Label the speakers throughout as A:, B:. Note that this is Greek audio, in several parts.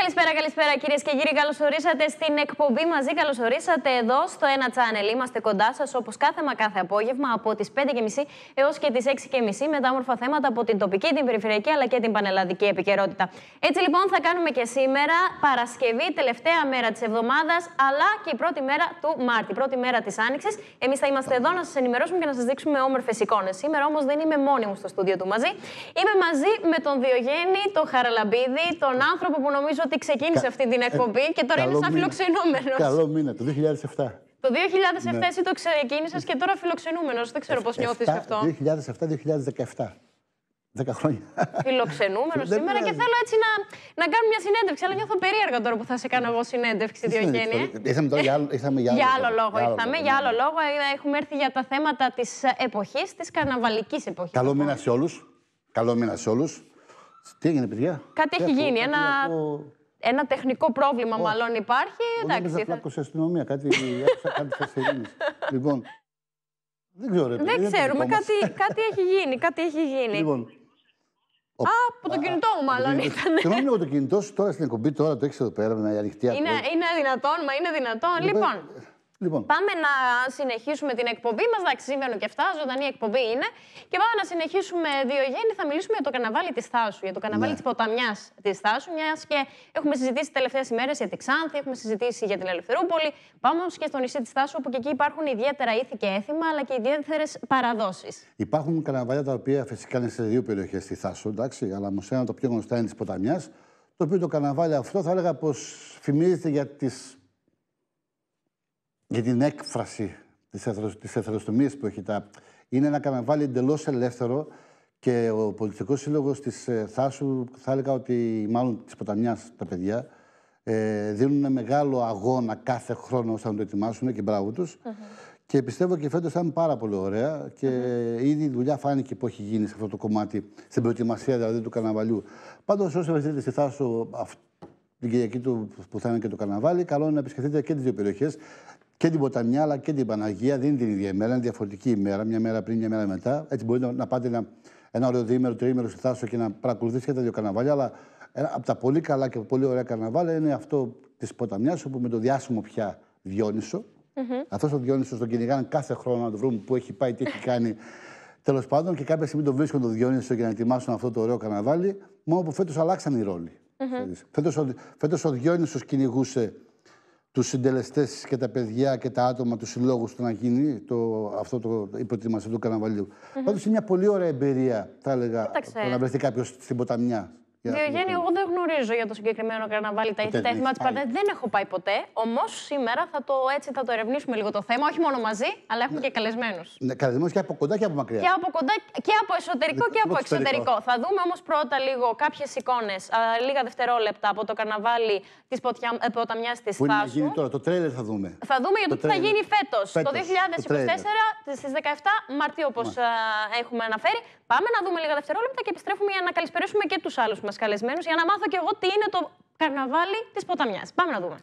A: Καλησπέρα κυρίες και κύριοι. Καλώς ορίσατε στην εκπομπή μαζί. Καλώς ορίσατε εδώ στο Ένα Channel. Είμαστε κοντά σας όπως κάθε απόγευμα από τις 5:30 έως και τις 6:30 με τα όμορφα θέματα από την τοπική, την περιφερειακή αλλά και την πανελλαδική επικαιρότητα. Έτσι λοιπόν θα κάνουμε και σήμερα Παρασκευή, τελευταία μέρα της εβδομάδας αλλά και η πρώτη μέρα του Μάρτη, πρώτη μέρα της Άνοιξης. Εμείς θα είμαστε εδώ να σας ενημερώσουμε και να σας δείξουμε όμορφες εικόνες. Σήμερα όμως δεν είμαι μόνη μου στο στούντιο του μαζί. Είμαι μαζί με τον Διογέννη, τον Χαραλαμπίδη, τον άνθρωπο που νομίζω ότι ξεκίνησε αυτή την εκπομπή και τώρα είναι σαν φιλοξενούμενος.
B: Καλό μήνα, το 2007.
A: Το 2007 εσύ το ξεκίνησες και τώρα φιλοξενούμενος. Δεν ξέρω πώς νιώθεις αυτό.
B: 2007-2017. 10 χρόνια.
A: Φιλοξενούμενος σήμερα και θέλω έτσι να κάνουμε μια συνέντευξη. Αλλά νιώθω περίεργα τώρα που θα σε κάνω εγώ συνέντευξη, Διογέννη.
B: Ήρθαμε τώρα για άλλο λόγο.
A: Για άλλο λόγο. Έχουμε έρθει για τα θέματα της εποχής, της καρναβαλικής εποχής.
B: Καλό μήνα σε όλους. Καλό μήνα σε όλους. Τι έγινε, παιδιά?
A: Κάτι έχει γίνει. Ένα τεχνικό πρόβλημα μάλλον υπάρχει.
B: Εντάξει. Θα πλάκωσε αστυνομία, κάτι θεσσερίνης. Λοιπόν, δεν ξέρω.
A: Δεν ξέρουμε. Κάτι έχει γίνει.
B: Λοιπόν,
A: από το κινητό μου μάλλον ήταν.
B: Συγγνώμη από το κινητό σου τώρα στην εκπομπή, τώρα το έχεις εδώ πέρα με ανοιχτή ακρόαση.
A: Είναι δυνατόν. Λοιπόν, πάμε να συνεχίσουμε την εκπομπή μας. Εντάξει, σήμερα και αυτά, ζωντανή εκπομπή είναι. Και πάμε να συνεχίσουμε, Διογέννη, θα μιλήσουμε για το καρναβάλι της Θάσου, για το καρναβάλι της ποταμιάς της Θάσου, μιας και έχουμε συζητήσει τις τελευταίες ημέρες για τη Ξάνθη, έχουμε συζητήσει για την Ελευθερούπολη. Πάμε όμως και στο νησί της Θάσου, όπου και εκεί υπάρχουν ιδιαίτερα ήθη και έθιμα, αλλά και ιδιαίτερες παραδόσεις.
B: Υπάρχουν καρναβάλια τα οποία φυσικά είναι σε δύο περιοχές στη Θάσου, εντάξει, αλλά όμως ένα το πιο γνωστό είναι της ποταμιάς, το οποίο το καρναβάλι αυτό θα έλεγα πως φημίζεται για την έκφραση της εθελοστομίας που έχει. Είναι ένα καρναβάλι εντελώς ελεύθερο και ο Πολιτιστικός Σύλλογος της Θάσου, θα έλεγα ότι μάλλον της ποταμιάς τα παιδιά, δίνουν μεγάλο αγώνα κάθε χρόνο ώστε να το ετοιμάσουν και μπράβο τους. Και πιστεύω και φέτος θα είναι πάρα πολύ ωραία και ήδη η δουλειά φάνηκε που έχει γίνει σε αυτό το κομμάτι, στην προετοιμασία δηλαδή του καρναβαλιού. Πάντως όσοι βρεθείτε στη Θάσου την Κυριακή που θα είναι και το καρναβάλι, καλό είναι να επισκεφτείτε και τις δύο περιοχές. Και την Ποταμιά αλλά και την Παναγία δεν είναι την ίδια ημέρα, είναι διαφορετική ημέρα, μια μέρα πριν, μια μέρα μετά. Έτσι μπορείτε να πάτε ένα ωραίο διήμερο, τριήμερο στη Θάσο και να παρακολουθήσετε και τα δύο καρναβάλια. Αλλά από τα πολύ καλά και πολύ ωραία καρναβάλια είναι αυτό της Ποταμιάς, όπου με το διάσημο πια Διόνυσο. Αυτός ο Διόνυσος τον κυνηγάνε κάθε χρόνο να το βρούμε που έχει πάει, τι έχει κάνει. Τέλος πάντων, και κάποια στιγμή τον βρίσκουν τον Διόνυσο για να ετοιμάσουν αυτό το ωραίο καρναβάλι. Μόνο που φέτος αλλάξαν οι ρόλοι. Φέτος ο Διόνυσος κυνηγούσε τους συντελεστές και τα παιδιά και τα άτομα του συλλόγου του να γίνει η προετοιμασία του καρναβαλιού. Πάντως είναι μια πολύ ωραία εμπειρία, θα έλεγα, το να βρεθεί κάποιος στην ποταμιά.
A: Διογέννη, εγώ δεν γνωρίζω για το συγκεκριμένο καρναβάλι τα έθιμα της Παρτένας. Δεν έχω πάει ποτέ. Όμως σήμερα θα το ερευνήσουμε λίγο το θέμα, όχι μόνο μαζί, αλλά έχουμε και καλεσμένους.
B: Ναι, καλεσμένους και από κοντά και από μακριά.
A: Και από κοντά και από εσωτερικό και από εξωτερικό. Θα δούμε όμως πρώτα λίγο κάποιες εικόνες, λίγα δευτερόλεπτα από το καρναβάλι της ποταμιάς της Θάσου.
B: Πού είναι να γίνει τώρα, το τρέιλερ θα δούμε.
A: Θα δούμε για το τι θα γίνει φέτος, το 2024, στις 17 Μαρτίου, όπως έχουμε αναφέρει. Πάμε να δούμε λίγα δευτερόλεπτα και επιστρέφουμε για να καλησπερίσουμε και τους άλλους μας καλεσμένους για να μάθω και εγώ τι είναι το καρναβάλι της ποταμιάς. Πάμε να δούμε.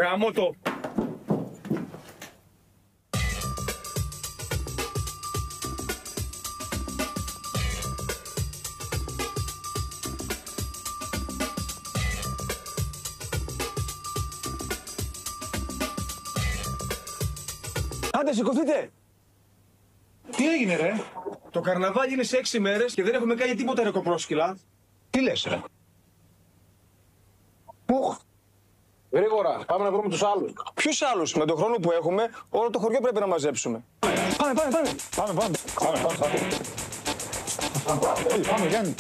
C: Γαμώ το.
D: Άντε, σηκωθείτε!
C: Τι έγινε, ρε? Το καρναβάλι είναι σε 6 μέρες και δεν έχουμε κάνει τίποτα, ρε κοπρόσκυλα.
D: Τι λες, ρε?
C: Πουχ! Γρήγορα, πάμε να βρούμε τους άλλους.
D: Ποιους άλλους? Με τον χρόνο που έχουμε, όλο το χωριό πρέπει να μαζέψουμε. Πάμε.
C: Πάμε, Γιάννη.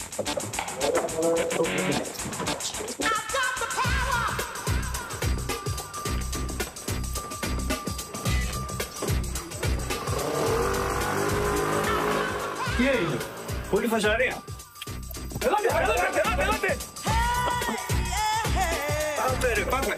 C: Τι έγινε? Πολύ φαζαρία. Ελάτε! Πάμε, ρε, πάμε.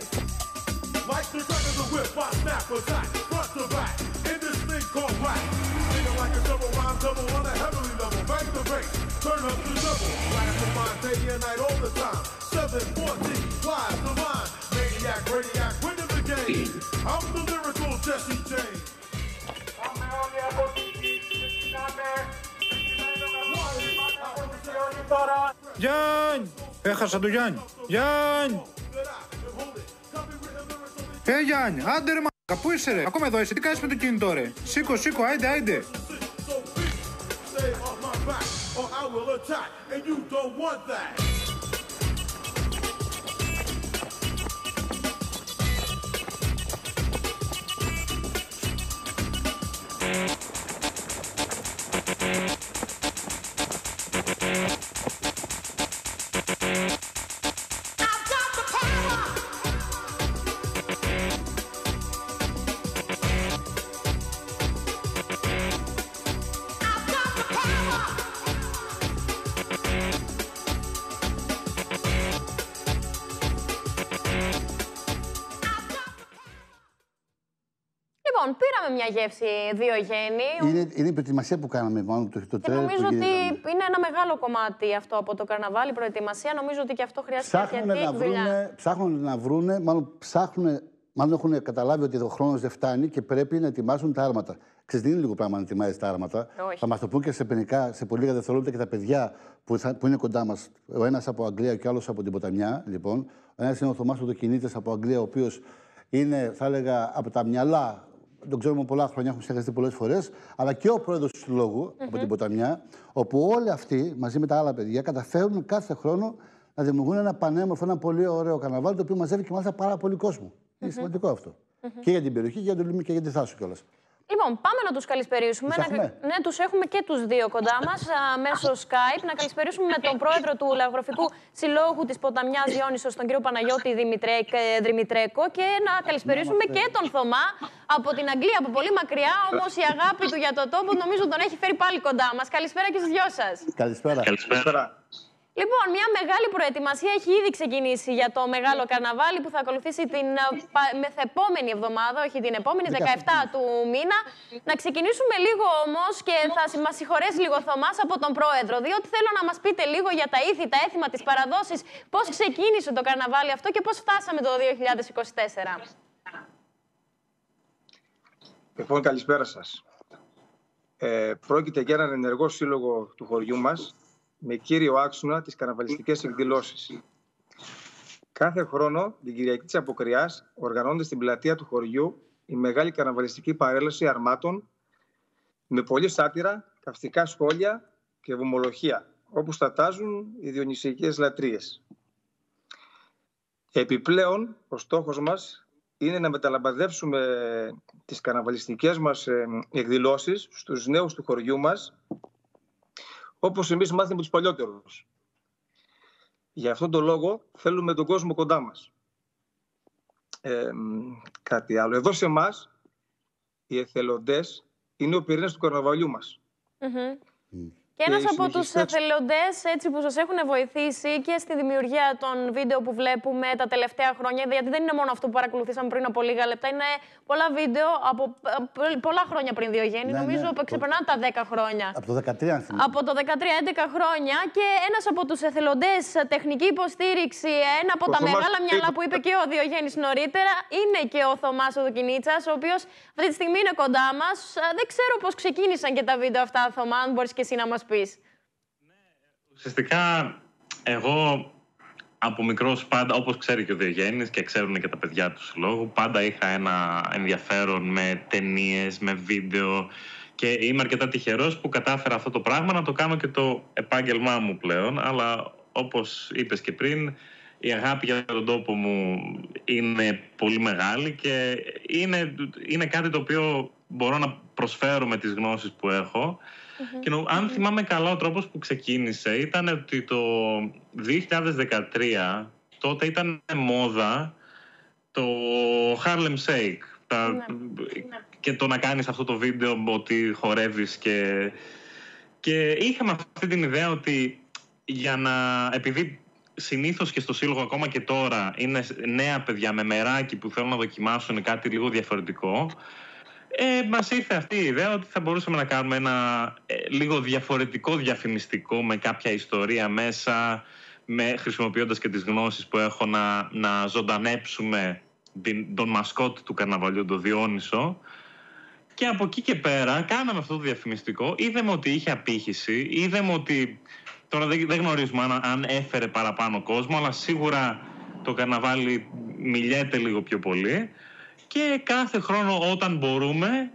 E: Like the crack of the whip, I snap attack, front to back, in this thing called rap. Feeling like a double rhyme double on a heavenly level. Bang the bass, turn up the double. Blast the mind day and night all the time. 714, flies the line. Maniac, radiac, winning the game. I'm the lyrical Jesse James.
C: Γιάννη! Έχασα το Γιάννη. Γιάννη! Γιάννη, άντε ρε μαλάκα, πού είσαι ρε? Ακόμα εδώ είσαι, τι κάνεις με το κινητό ρε? Σήκω, άιντε.
E: Stay off my back, or I will attack, and you don't want that.
A: Λοιπόν, πήραμε μια γεύση Διογέννη.
B: Είναι η προετοιμασία που κάναμε, μάλλον το
A: Και νομίζω ότι είναι ένα μεγάλο κομμάτι αυτό από το καρναβάλι, προετοιμασία. Νομίζω ότι και αυτό χρειάζεται αρκετή δουλειά.
B: Ψάχνουν να βρούνε, μάλλον έχουν καταλάβει ότι ο χρόνος δεν φτάνει και πρέπει να ετοιμάσουν τα άρματα. Ξέρεις, δεν είναι λίγο πράγμα να ετοιμάζεις τα άρματα.
A: Όχι.
B: Θα μας το πούν και σε πολύ λίγα δευτερόλεπτα και τα παιδιά που είναι κοντά μας. Ο ένας από Αγγλία και ο άλλος από την Ποταμιά. Λοιπόν. Ο ένας είναι ο Θωμάς Οδοκινήτης από Αγγλία, ο οποίος είναι, θα έλεγα, από τα μυαλά. Τον ξέρουμε πολλά χρόνια, έχουμε συνεργαστεί πολλές φορές, αλλά και ο πρόεδρος του Συλλόγου από την Ποταμιά, όπου όλοι αυτοί μαζί με τα άλλα παιδιά καταφέρουν κάθε χρόνο να δημιουργούν ένα πανέμορφο, ένα πολύ ωραίο καρναβάλι, το οποίο μαζεύει και μάλιστα πάρα πολύ κόσμο. Είναι σημαντικό αυτό. Και για την περιοχή, και για τον Λίμνη και για τη Θάσο κιόλας.
A: Λοιπόν, πάμε να τους καλησπερίσουμε. Ναι, τους έχουμε και τους δύο κοντά μας μέσω Skype. Να καλησπερίσουμε με τον πρόεδρο του Λαογραφικού Συλλόγου της Ποταμιάς Διόνυσος, τον κύριο Παναγιώτη Δημητρέκο, και να καλησπερίσουμε και τον Θωμά από την Αγγλία, από πολύ μακριά. Όμως η αγάπη του για το τόπο νομίζω τον έχει φέρει πάλι κοντά μας. Καλησπέρα και στους δυο σας.
B: Καλησπέρα.
A: Λοιπόν, μια μεγάλη προετοιμασία έχει ήδη ξεκινήσει για το μεγάλο καρναβάλι που θα ακολουθήσει την μεθεπόμενη εβδομάδα, όχι την επόμενη, 17 του μήνα. Να ξεκινήσουμε λίγο όμως και θα μας συγχωρέσει λίγο ο Θωμάς από τον πρόεδρο, διότι θέλω να μας πείτε λίγο για τα ήθη, τα έθιμα, τις παραδόσεις, πώς ξεκίνησε το καρναβάλι αυτό και πώς φτάσαμε το 2024.
F: Λοιπόν, καλησπέρα σας. Πρόκειται για έναν ενεργό σύλλογο του χωριού μας, με κύριο άξονα τις καρναβαλιστικές εκδηλώσεις. Κάθε χρόνο, την Κυριακή της Αποκριάς, οργανώνεται στην πλατεία του χωριού η μεγάλη καρναβαλιστική παρέλαση αρμάτων με πολλή σάτυρα, καυστικά σχόλια και βουμολοχεία, όπου στατάζουν οι διονυσιακές λατρείες. Επιπλέον, ο στόχος μας είναι να μεταλαμπαδεύσουμε τις καρναβαλιστικές μας εκδηλώσεις στους νέους του χωριού μας, όπως εμείς μάθαμε από τους παλιότερους. Για αυτόν τον λόγο θέλουμε τον κόσμο κοντά μας. Κάτι άλλο. Εδώ σε εμάς, οι εθελοντές είναι ο πυρήνας του καρναβαλιού μας.
A: Και ένας από τους
F: συνεχίστε.
A: εθελοντές που σας έχουν βοηθήσει και στη δημιουργία των βίντεο που βλέπουμε τα τελευταία χρόνια, γιατί δεν είναι μόνο αυτό που παρακολουθήσαμε πριν από λίγα λεπτά, είναι πολλά βίντεο από πολλά χρόνια πριν Διογέννη.
B: Ναι,
A: Νομίζω
B: ναι.
A: ξεπερνάνε τα 10 χρόνια.
B: Από το 13, αν θυμάμαι.
A: Από το 13-11 χρόνια και ένας από τους εθελοντές, τεχνική υποστήριξη, ένα από τα
F: Θωμάς
A: μεγάλα μυαλά
F: Κινίτσας.
A: που είπε και ο Διογέννης νωρίτερα, είναι και ο Θωμάς ο Κινίτσας, ο οποίος αυτή τη στιγμή είναι κοντά μας. Δεν ξέρω πώς ξεκίνησαν και τα βίντεο αυτά, Θωμά, αν μπορείς και εσύ να μας πεις.
G: Ουσιαστικά, εγώ από μικρός πάντα, όπως ξέρει και ο Διογέννης και ξέρουν και τα παιδιά του συλλόγου, πάντα είχα ένα ενδιαφέρον με ταινίες, με βίντεο και είμαι αρκετά τυχερός που κατάφερα αυτό το πράγμα να το κάνω και το επάγγελμά μου πλέον, αλλά όπως είπες και πριν, η αγάπη για τον τόπο μου είναι πολύ μεγάλη και είναι κάτι το οποίο μπορώ να προσφέρω με τις γνώσεις που έχω. Και αν θυμάμαι καλά, ο τρόπος που ξεκίνησε ήταν ότι το 2013 τότε ήταν μόδα το Harlem Shake. Και το να κάνεις αυτό το βίντεο ότι χορεύεις και είχαμε αυτή την ιδέα ότι επειδή συνήθως και στο σύλλογο ακόμα και τώρα είναι νέα παιδιά με μεράκι που θέλουν να δοκιμάσουν κάτι λίγο διαφορετικό, μας ήρθε αυτή η ιδέα ότι θα μπορούσαμε να κάνουμε ένα λίγο διαφορετικό διαφημιστικό με κάποια ιστορία μέσα, χρησιμοποιώντας και τις γνώσεις που έχω να ζωντανέψουμε τον μασκότ του καρναβαλιού, τον Διόνυσο. Και από εκεί και πέρα κάναμε αυτό το διαφημιστικό, είδαμε ότι είχε απήχηση, είδαμε ότι τώρα δεν γνωρίζουμε αν έφερε παραπάνω κόσμο, αλλά σίγουρα το καρναβάλι μιλιέται λίγο πιο πολύ. Και κάθε χρόνο όταν μπορούμε,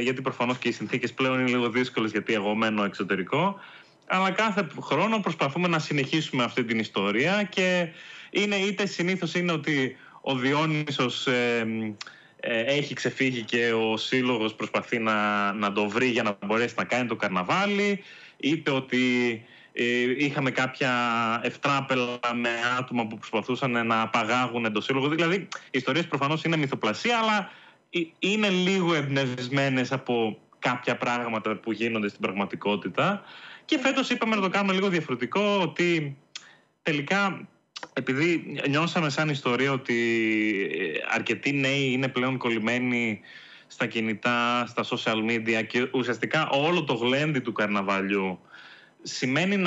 G: γιατί προφανώς και οι συνθήκες πλέον είναι λίγο δύσκολες γιατί εγώ μένω εξωτερικό, αλλά κάθε χρόνο προσπαθούμε να συνεχίσουμε αυτή την ιστορία και είτε συνήθως είναι ότι ο Διόνυσος έχει ξεφύγει και ο σύλλογος προσπαθεί να το βρει για να μπορέσει να κάνει το καρναβάλι, είτε ότι είχαμε κάποια ευτράπελα με άτομα που προσπαθούσαν να απαγάγουν το σύλλογο. Δηλαδή, οι ιστορίες προφανώς είναι μυθοπλασία, αλλά είναι λίγο εμπνευσμένες από κάποια πράγματα που γίνονται στην πραγματικότητα. Και φέτος είπαμε να το κάνουμε λίγο διαφορετικό, ότι τελικά, επειδή νιώσαμε σαν ιστορία ότι αρκετοί νέοι είναι πλέον κολλημένοι στα κινητά, στα social media και ουσιαστικά όλο το γλέντι του καρναβαλιού σημαίνει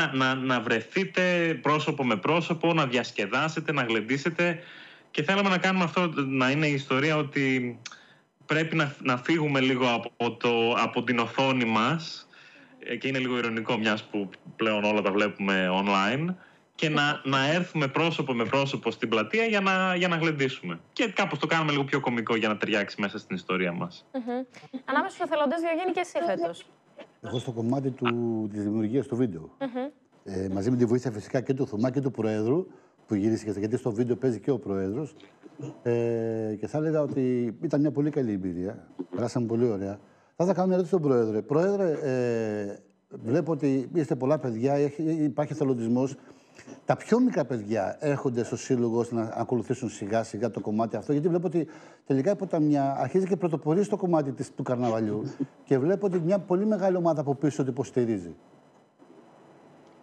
G: να βρεθείτε πρόσωπο με πρόσωπο, να διασκεδάσετε, να γλεντήσετε και θέλαμε να κάνουμε αυτό, να είναι η ιστορία ότι πρέπει να φύγουμε λίγο από την οθόνη μας και είναι λίγο ειρωνικό μιας που πλέον όλα τα βλέπουμε online και να έρθουμε πρόσωπο με πρόσωπο στην πλατεία για να γλεντήσουμε. Και κάπως το κάνουμε λίγο πιο κωμικό για να ταιριάξει μέσα στην ιστορία μας.
A: Ανάμεσα στους εθελοντές, Διογέννη, και εσύ φέτος.
B: Εγώ στο κομμάτι της δημιουργίας του βίντεο. Μαζί με τη βοήθεια φυσικά και του Θωμά και του Προέδρου που γυρίστηκε, γιατί στο βίντεο παίζει και ο Πρόεδρος. Και θα έλεγα ότι ήταν μια πολύ καλή εμπειρία. Περάσαμε πολύ ωραία. Θα κάνω μια ερώτηση στον Πρόεδρε. Πρόεδρε, βλέπω ότι είστε πολλά παιδιά, υπάρχει εθελοντισμός. Τα πιο μικρά παιδιά έρχονται στο σύλλογο ώστε να ακολουθήσουν σιγά-σιγά το κομμάτι αυτό. Γιατί βλέπω ότι τελικά η Ποταμιά αρχίζει και πρωτοπορεί στο κομμάτι του καρναβαλιού και βλέπω ότι μια πολύ μεγάλη ομάδα από πίσω ότι υποστηρίζει.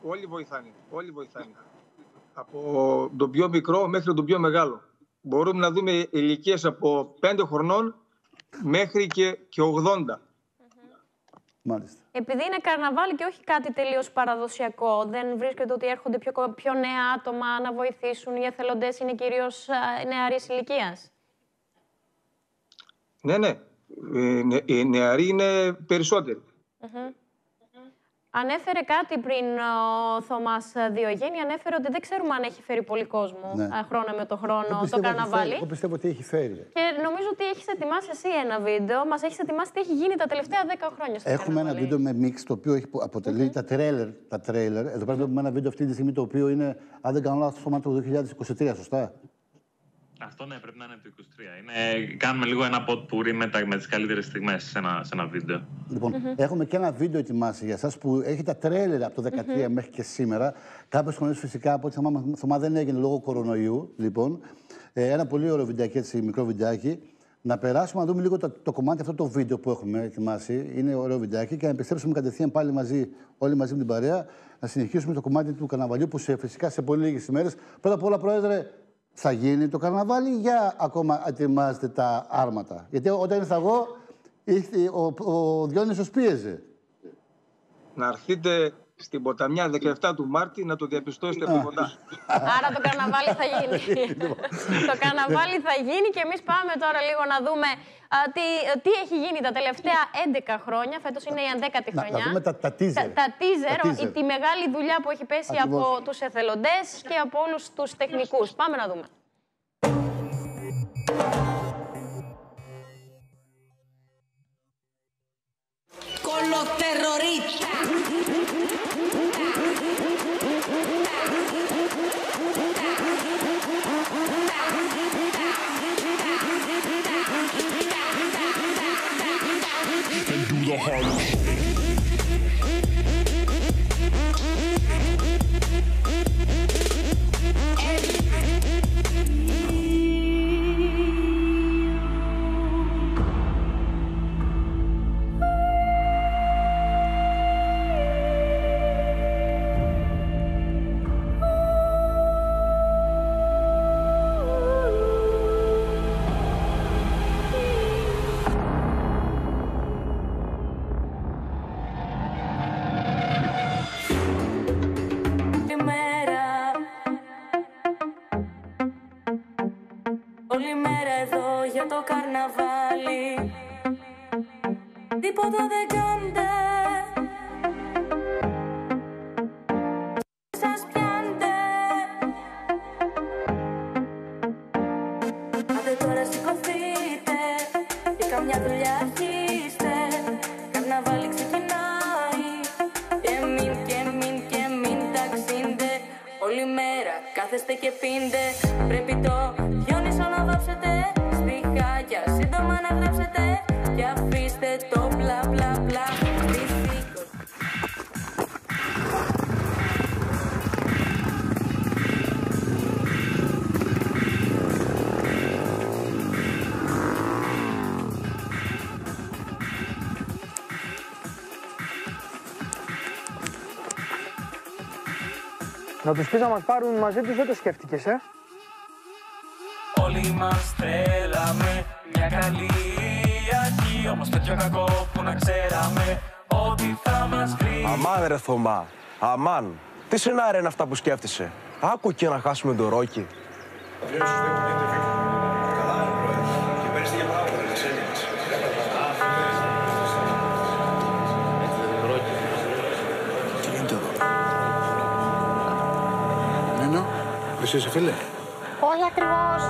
F: Όλοι βοηθάνε. Όλοι βοηθάνε. Από τον πιο μικρό μέχρι τον πιο μεγάλο. Μπορούμε να δούμε ηλικίες από 5 χρονών μέχρι και 80.
B: Μάλιστα.
A: Επειδή είναι καρναβάλι και όχι κάτι τελείως παραδοσιακό, δεν βρίσκεται ότι έρχονται πιο νέα άτομα να βοηθήσουν? Οι εθελοντές είναι κυρίως νεαρής ηλικίας.
F: Ναι. Οι νεαροί είναι περισσότεροι.
A: Ανέφερε κάτι πριν ο Θωμάς Διογέννη, ανέφερε ότι δεν ξέρουμε αν έχει φέρει πολύ κόσμο χρόνο με το χρόνο το καρναβάλι.
B: Εγώ πιστεύω ότι έχει φέρει.
A: Και νομίζω ότι έχεις ετοιμάσει εσύ ένα βίντεο, μας έχεις ετοιμάσει τι έχει γίνει τα τελευταία 10 χρόνια στο
B: Έχουμε
A: καρναβάλι.
B: ένα βίντεο με μίξ το οποίο αποτελεί τα τρέιλερ. Εδώ πέρα βλέπουμε ένα βίντεο αυτή τη στιγμή το οποίο είναι, αν δεν κάνω λάθος, το 2023, σωστά.
G: Αυτό ναι, πρέπει να είναι το 23. Κάνουμε λίγο ένα ποτπουρί με τις καλύτερες στιγμές σε ένα βίντεο.
B: Λοιπόν, έχουμε και ένα βίντεο ετοιμάσει για εσάς που έχει τα τρέλερ από το 2013 μέχρι και σήμερα. Κάποιες χρονιές φυσικά από ό,τι Θωμά δεν έγινε λόγω κορονοϊού. Λοιπόν, ένα πολύ ωραίο βιντεάκι, έτσι, μικρό βιντεάκι. Να περάσουμε να δούμε λίγο το κομμάτι αυτό το βίντεο που έχουμε ετοιμάσει. Είναι ωραίο βιντεάκι και να επιστρέψουμε κατευθείαν πάλι όλοι μαζί με την παρέα, να συνεχίσουμε το κομμάτι του καρναβαλιού που φυσικά σε πολύ λίγες ημέρες. Πρώτα απ' όλα, Πρόεδρε, θα γίνει το καρναβάλι για ακόμα ετοιμάζετε τα άρματα? Γιατί όταν ήρθα εγώ, ο Διόνυσος πίεζε.
F: Να έρθετε στην Ποταμιά 17 του Μάρτη να το διαπιστώσετε από κοντά.
A: Άρα το καρναβάλι θα γίνει. Το καρναβάλι θα γίνει και εμείς πάμε τώρα λίγο να δούμε τι έχει γίνει τα τελευταία 11 χρόνια. Φέτος είναι η 11η χρονιά.
B: Να δούμε τα teaser.
A: Τα teaser, τη μεγάλη δουλειά που έχει πέσει από τους εθελοντές και από όλους τους τεχνικούς. Πάμε να δούμε.
H: Κολοτερρορίστα. Όλη μέρα εδώ για το καρναβάλι, τίποτα δεν κάντε, σας πιάντε. Άντε τώρα σηκωθείτε, ή καμιά δουλειά αρχίστε, καρναβάλι ξεκινάει, και μην ταξίντε. Όλη μέρα κάθεστε και πίντε, πρέπει το Διόνυσο να βάψετε, στη χάγια σύντομα να γράψετε και αφήστε το μπλα μπλα μπλα στη σήκω.
D: Να τους πεις να μας πάρουν μαζί τους, δεν το σκέφτηκες,
I: Όλοι μας θέλαμε μια καλή αρχή, όμως τέτοιο κακό που να ξέραμε ότι θα μας βρει.
J: Αμάν ρε Θωμά, αμάν. Τι σενάρια είναι αυτά που σκέφτεσαι? Άκου και να χάσουμε τον Ρόκι.
B: Νένο, εσύ είσαι φίλε?
A: Όχι ακριβώς.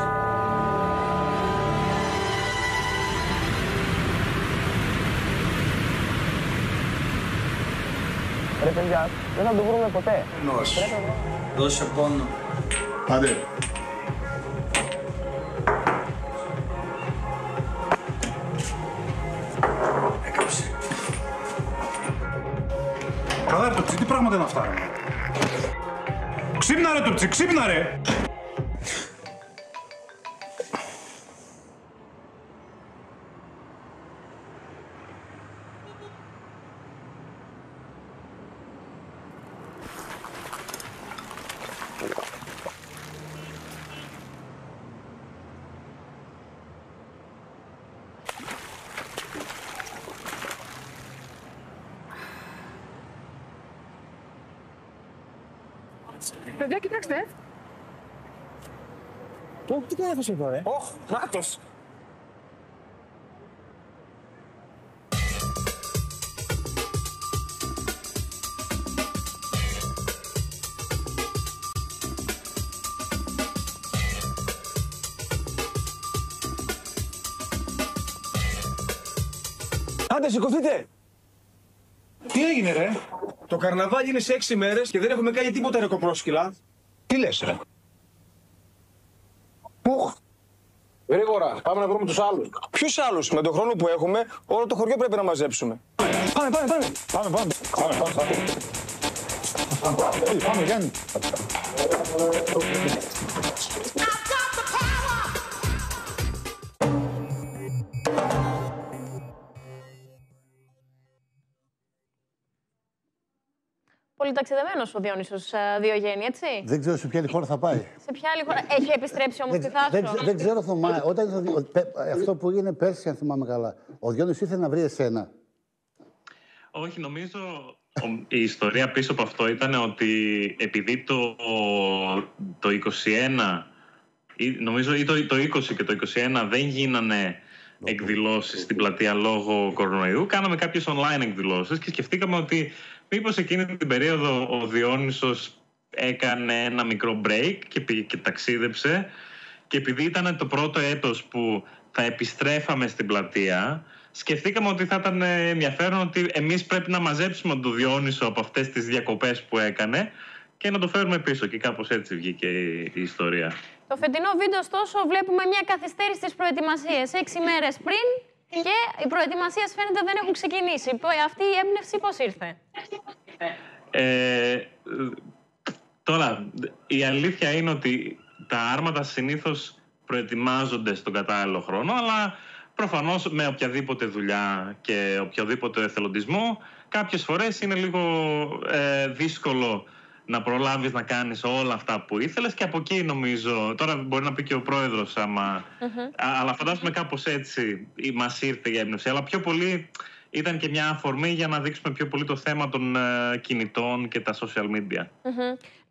D: Ρε παιδιά, δεν θα το βρούμε ποτέ.
C: Νος. Δώσε πόνο.
B: Άντε.
C: Έκαψε. Καλά ρε το ψι, τι πράγματα είναι αυτά ρε. Ξύπνα ρε το ψι, ξύπνα ρε.
D: Παιδιά, κοιτάξτε. Τι κάνει αυτός εδώ,
J: Ωχ, νάτος. Άντε, σηκωθείτε.
C: Τι έγινε ρε. Το καρναβάλι είναι σε 6 μέρες και δεν έχουμε κάνει τίποτα ρε κοπρόσκυλα. Τι λες ρε.
J: Πουχ. Γρήγορα, πάμε να βρούμε τους άλλους.
D: Ποιους άλλους? Με τον χρόνο που έχουμε, όλο το χωριό πρέπει να μαζέψουμε.
C: Πάμε. Πάμε Γιάννη.
A: Πολύ ταξιδεμένος ο Διόνυσος Διογέννη, έτσι.
B: Δεν ξέρω σε ποια άλλη χώρα θα πάει.
A: Σε ποια άλλη χώρα. Έχει επιστρέψει όμως στη Θάσο.
B: Δεν ξέρω, Θωμά. Αυτό που έγινε πέρσι, αν θυμάμαι καλά. Ο Διόνυσος ήθελε να βρει εσένα.
G: Όχι, νομίζω η ιστορία πίσω από αυτό ήταν ότι επειδή το 21, νομίζω ή το 20 και το 21 δεν γίνανε εκδηλώσεις στην πλατεία λόγω κορονοϊού, κάναμε κάποιες online εκδηλώσεις και σκεφτήκαμε ότι μήπως εκείνη την περίοδο ο Διόνυσος έκανε ένα μικρό break και πήγε και ταξίδεψε, και επειδή ήταν το πρώτο έτος που θα επιστρέφαμε στην πλατεία, σκεφτήκαμε ότι θα ήταν ενδιαφέρον ότι εμείς πρέπει να μαζέψουμε τον Διόνυσο από αυτές τις διακοπές που έκανε και να το φέρουμε πίσω, και κάπως έτσι βγήκε η ιστορία.
A: Το φετινό βίντεο, ωστόσο, βλέπουμε μια καθυστέρηση στις προετοιμασίες. 6 μέρες πριν και οι προετοιμασίες φαίνεται δεν έχουν ξεκινήσει. Αυτή η έμπνευση πώς ήρθε?
G: Τώρα, η αλήθεια είναι ότι τα άρματα συνήθως προετοιμάζονται στον κατάλληλο χρόνο, αλλά προφανώς με οποιαδήποτε δουλειά και οποιοδήποτε εθελοντισμό, κάποιες φορές είναι λίγο δύσκολο να προλάβεις να κάνεις όλα αυτά που ήθελες, και από εκεί νομίζω, τώρα μπορεί να πει και ο πρόεδρος αλλά φαντάζομαι κάπως έτσι μας ήρθε η έμπνευση, αλλά πιο πολύ ήταν και μια αφορμή για να δείξουμε πιο πολύ το θέμα των κινητών και τα social media.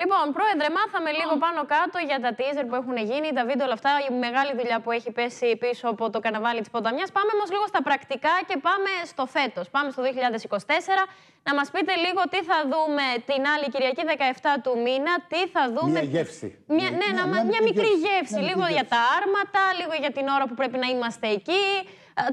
A: Λοιπόν, Πρόεδρε, μάθαμε λίγο πάνω κάτω για τα teaser που έχουν γίνει, τα βίντεο όλα αυτά, η μεγάλη δουλειά που έχει πέσει πίσω από το καναβάλι της Ποταμιάς. Πάμε όμως λίγο στα πρακτικά και πάμε στο φέτος. Πάμε στο 2024. Να μας πείτε λίγο τι θα δούμε την άλλη Κυριακή 17 του μήνα, τι θα δούμε.
B: Μια γεύση.
A: Μια μικρή γεύση. Λίγο για τα άρματα, λίγο για την ώρα που πρέπει να είμαστε εκεί.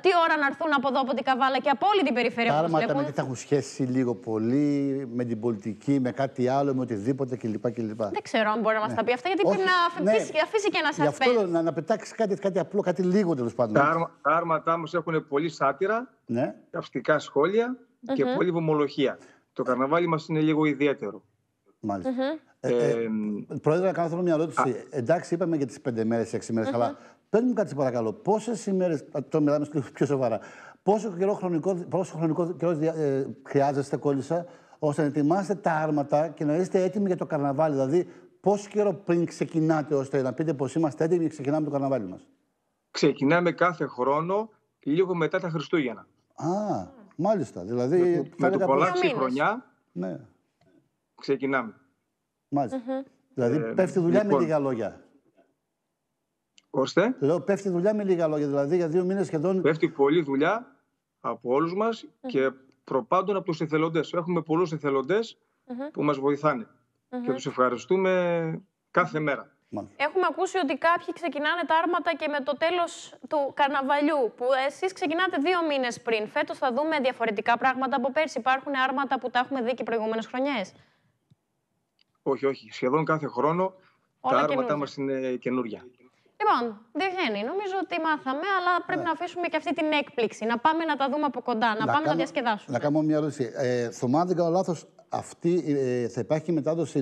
A: Τι ώρα να έρθουν από εδώ, από την Καβάλα και από όλη την περιφέρεια.
B: Τα άρματα με τι θα έχουν σχέση λίγο πολύ με την πολιτική, με κάτι άλλο, με οτιδήποτε κλπ. Δεν
A: ξέρω αν μπορεί να μας τα πει αυτά, γιατί πρέπει να αφήσει και ένα suspense.
B: Γι' αυτό να πετάξει κάτι απλό, κάτι λίγο τέλος πάντων.
F: Τα άρματά μας έχουν πολύ σάτυρα, καυστικά σχόλια και πολύ βομολογία. Το καρναβάλι μας είναι λίγο ιδιαίτερο.
B: Μάλιστα. Πρόεδρε, να κάνω μια ερώτηση. Εντάξει, είπαμε για τις 5 μέρες, 6 μέρες, αλλά πες μου κάτι, παρακαλώ. Πόσες ημέρες, το μιλάμε πιο σοβαρά, πόσο χρονικό καιρό χρειάζεστε, κόλλησα, ώστε να ετοιμάσετε τα άρματα και να είστε έτοιμοι για το καρναβάλι? Δηλαδή, πόσο καιρό πριν ξεκινάτε, ώστε να πείτε πως είμαστε έτοιμοι και ξεκινάμε το καρναβάλι μας?
F: Ξεκινάμε κάθε χρόνο λίγο μετά τα Χριστούγεννα.
B: Μάλιστα. Δηλαδή,
F: με το πολλάξη χρονιά ξεκινάμε.
B: Μάλιστα. Δηλαδή, πέφτει δουλειά με λίγα λόγια.
F: Ώστε.
B: Λέω, πέφτει δουλειά με λίγα λόγια. Δηλαδή, για 2 μήνες σχεδόν.
F: Πέφτει πολλή δουλειά από όλους μας και προπάντων από τους εθελοντές. Έχουμε πολλούς εθελοντές που μας βοηθάνε και τους ευχαριστούμε κάθε μέρα.
A: Έχουμε ακούσει ότι κάποιοι ξεκινάνε τα άρματα και με το τέλος του καρναβαλιού, που εσείς ξεκινάτε 2 μήνες πριν. Φέτος θα δούμε διαφορετικά πράγματα από πέρσι? Υπάρχουν άρματα που τα έχουμε δει και προηγούμενες χρονιές?
F: Όχι. Σχεδόν κάθε χρόνο τα άρματά μας είναι καινούρια.
A: Λοιπόν, Διογέννη, νομίζω ότι μάθαμε, αλλά πρέπει να αφήσουμε και αυτή την έκπληξη. Να πάμε να τα δούμε από κοντά, να πάμε να διασκεδάσουμε.
B: Να κάνω μια ερώτηση. Θωμά, δεν κάνω λάθος, θα υπάρχει μετάδοση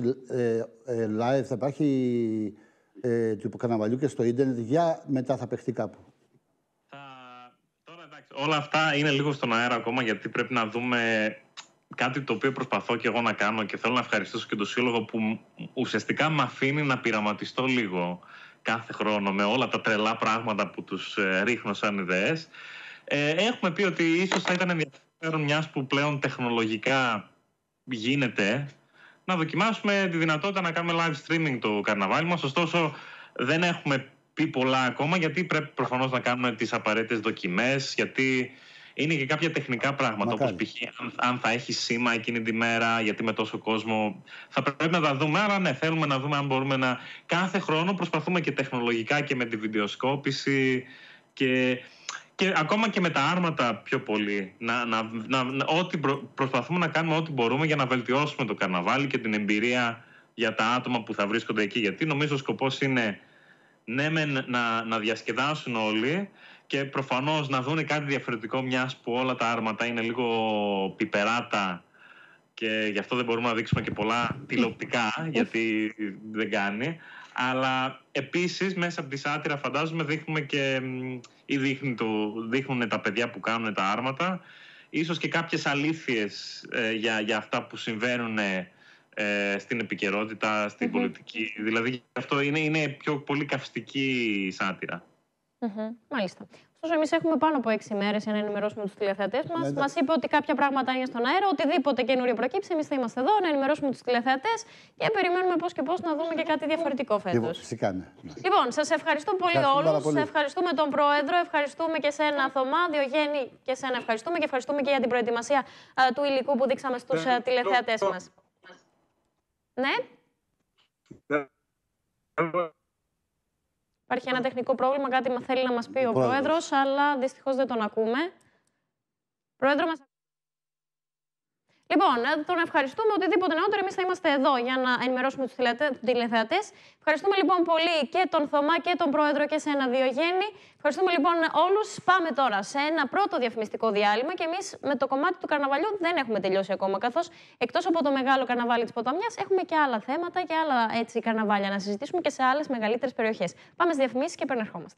B: live, θα υπάρχει του καρναβαλιού και στο ίντερνετ, για μετά θα παιχτεί κάπου?
G: Τώρα εντάξει, όλα αυτά είναι λίγο στον αέρα ακόμα, γιατί πρέπει να δούμε κάτι το οποίο προσπαθώ και εγώ να κάνω, και θέλω να ευχαριστήσω και τον Σύλλογο που ουσιαστικά με αφήνει να πειραματιστώ λίγο κάθε χρόνο με όλα τα τρελά πράγματα που τους ρίχνω σαν ιδέες. Έχουμε πει ότι ίσως θα ήταν ενδιαφέρον, μιας που πλέον τεχνολογικά γίνεται, να δοκιμάσουμε τη δυνατότητα να κάνουμε live streaming το καρναβάλι μας. Ωστόσο, δεν έχουμε πει πολλά ακόμα, γιατί πρέπει προφανώς να κάνουμε τις απαραίτητες δοκιμές, γιατί είναι και κάποια τεχνικά πράγματα, όπως π.χ. αν θα έχει σήμα εκείνη τη μέρα, γιατί με τόσο κόσμο θα πρέπει να τα δούμε. Άρα ναι, θέλουμε να δούμε αν μπορούμε να... Κάθε χρόνο προσπαθούμε και τεχνολογικά και με τη βιντεοσκόπηση και ακόμα και με τα άρματα πιο πολύ. Προσπαθούμε να κάνουμε ό,τι μπορούμε για να βελτιώσουμε το καρναβάλι και την εμπειρία για τα άτομα που θα βρίσκονται εκεί. Γιατί νομίζω ο σκοπός είναι να διασκεδάσουν όλοι, και προφανώς να δουν κάτι διαφορετικό, μιας που όλα τα άρματα είναι λίγο πιπεράτα και γι' αυτό δεν μπορούμε να δείξουμε και πολλά τηλεοπτικά, γιατί δεν κάνει. Αλλά επίσης μέσα από τη σάτυρα φαντάζομαι δείχνουμε και δείχνουν τα παιδιά που κάνουν τα άρματα, ίσως και κάποιες αλήθειες για αυτά που συμβαίνουν στην επικαιρότητα, στην πολιτική. Δηλαδή αυτό είναι πιο πολύ καυστική σάτυρα.
A: Μάλιστα. Ωστόσο, εμείς έχουμε πάνω από 6 μέρες για να ενημερώσουμε τους τηλεθεατές μας. Μας είπε ότι κάποια πράγματα είναι στον αέρα, οτιδήποτε καινούριο προκύψει, εμείς θα είμαστε εδώ να ενημερώσουμε τους τηλεθεατές και περιμένουμε πώς και πώς να δούμε και κάτι διαφορετικό φέτος.
B: Φυσικά, ναι.
A: Λοιπόν, σας ευχαριστώ πολύ όλους. Ευχαριστούμε τον Πρόεδρο, ευχαριστούμε και σένα, Θωμά, Διογέννη, και σένα ευχαριστούμε και ευχαριστούμε και για την προετοιμασία του υλικού που δείξαμε στους τηλεθεατές μας. Ναι. Υπάρχει ένα τεχνικό πρόβλημα, κάτι θέλει να μας πει ο Πρόεδρος, αλλά δυστυχώς δεν τον ακούμε. Πρόεδρο μας... Λοιπόν, τον ευχαριστούμε. Οτιδήποτε νεότερο, εμείς θα είμαστε εδώ για να ενημερώσουμε τους τηλεθεατές. Ευχαριστούμε λοιπόν πολύ και τον Θωμά και τον Πρόεδρο και σε ένα Διογέννη. Ευχαριστούμε λοιπόν όλους. Πάμε τώρα σε ένα πρώτο διαφημιστικό διάλειμμα και εμείς με το κομμάτι του καρναβαλιού δεν έχουμε τελειώσει ακόμα. Καθώς εκτός από το μεγάλο καρναβάλι της Ποταμιάς, έχουμε και άλλα θέματα και άλλα έτσι καρναβάλια να συζητήσουμε και σε άλλες μεγαλύτερες περιοχές. Πάμε στις διαφημίσεις και επανερχόμαστε.